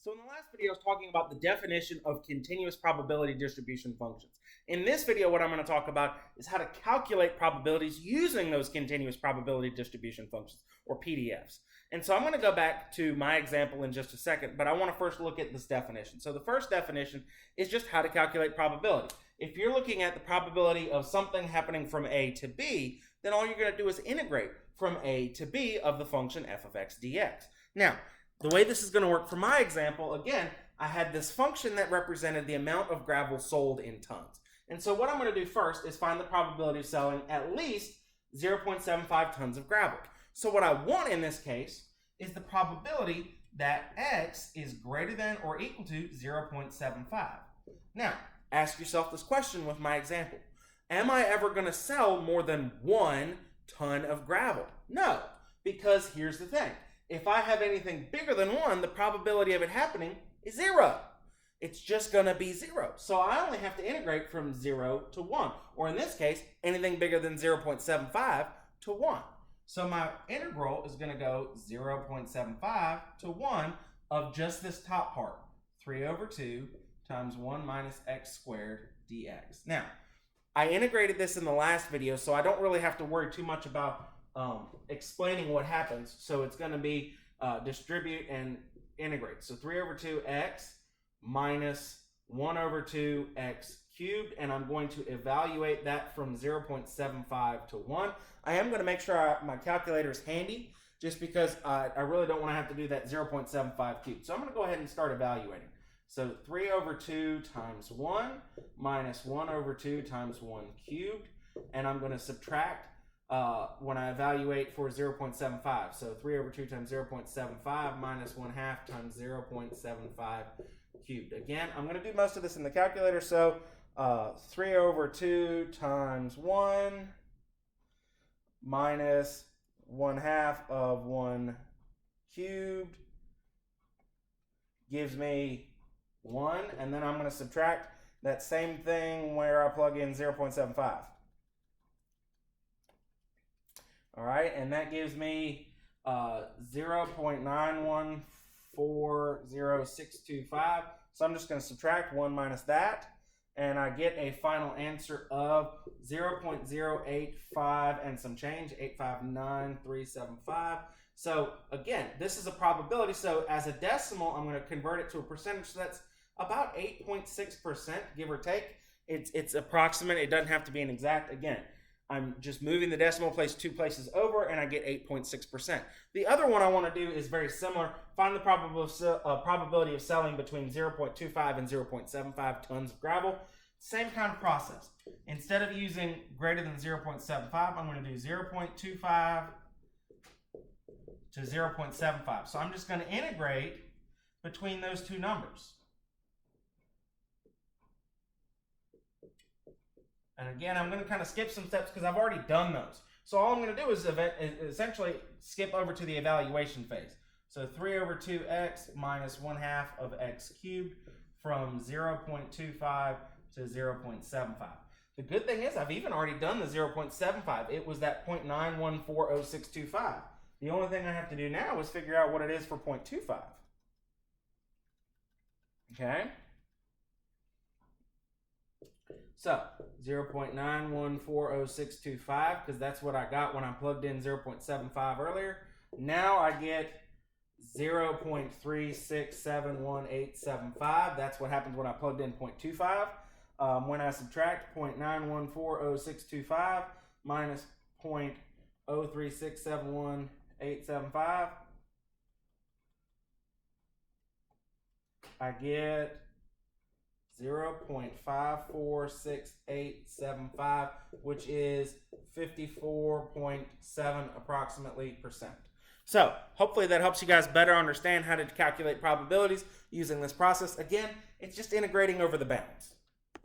So in the last video, I was talking about the definition of continuous probability distribution functions. In this video, what I'm going to talk about is how to calculate probabilities using those continuous probability distribution functions, or PDFs. And so I'm going to go back to my example in just a second, but I want to first look at this definition. So the first definition is just how to calculate probability. If you're looking at the probability of something happening from A to B, then all you're going to do is integrate from A to B of the function f of x dx. Now, the way this is going to work for my example, again, I had this function that represented the amount of gravel sold in tons. And so what I'm going to do first is find the probability of selling at least 0.75 tons of gravel. So what I want in this case is the probability that x is greater than or equal to 0.75. Now, ask yourself this question with my example. Am I ever going to sell more than 1 ton of gravel? No, because here's the thing. If I have anything bigger than 1, the probability of it happening is 0. It's just going to be 0. So I only have to integrate from 0 to 1. Or in this case, anything bigger than 0.75 to 1. So my integral is going to go 0.75 to 1 of just this top part. 3 over 2 times 1 minus x squared dx. Now, I integrated this in the last video, so I don't really have to worry too much about explaining what happens. So it's going to be distribute and integrate. So 3 over 2x minus 1 over 2x cubed, and I'm going to evaluate that from 0.75 to 1. I am going to make sure my calculator is handy, just because I really don't want to have to do that 0.75 cubed. So I'm going to go ahead and start evaluating. So 3 over 2 times 1 minus 1 over 2 times 1 cubed, and I'm going to subtract when I evaluate for 0.75. So 3 over 2 times 0.75 minus 1/2 times 0.75 cubed. Again, I'm going to do most of this in the calculator. So 3 over 2 times 1 minus 1/2 of 1 cubed gives me 1. And then I'm going to subtract that same thing where I plug in 0.75. All right, and that gives me 0.9140625. So I'm just going to subtract 1 minus that, and I get a final answer of 0.085 and some change, 859,375. So again, this is a probability. So as a decimal, I'm going to convert it to a percentage. So that's about 8.6%, give or take. It's approximate. It doesn't have to be an exact. Again, I'm just moving the decimal place 2 places over, and I get 8.6%. The other one I want to do is very similar. Find the probability of selling between 0.25 and 0.75 tons of gravel. Same kind of process. Instead of using greater than 0.75, I'm going to do 0.25 to 0.75. So I'm just going to integrate between those two numbers. And again, I'm going to kind of skip some steps because I've already done those. So all I'm going to do is essentially skip over to the evaluation phase. So 3 over 2x minus 1/2 of x cubed from 0.25 to 0.75. The good thing is I've even already done the 0.75. It was that 0.9140625. The only thing I have to do now is figure out what it is for 0.25. Okay? So 0.9140625, because that's what I got when I plugged in 0.75 earlier. Now I get 0.367185. That's what happens when I plugged in 0.25. When I subtract 0.9140625 minus 0.0367185, I get 0.546875, which is 54.7 approximately percent. So hopefully that helps you guys better understand how to calculate probabilities using this process. Again, it's just integrating over the bounds.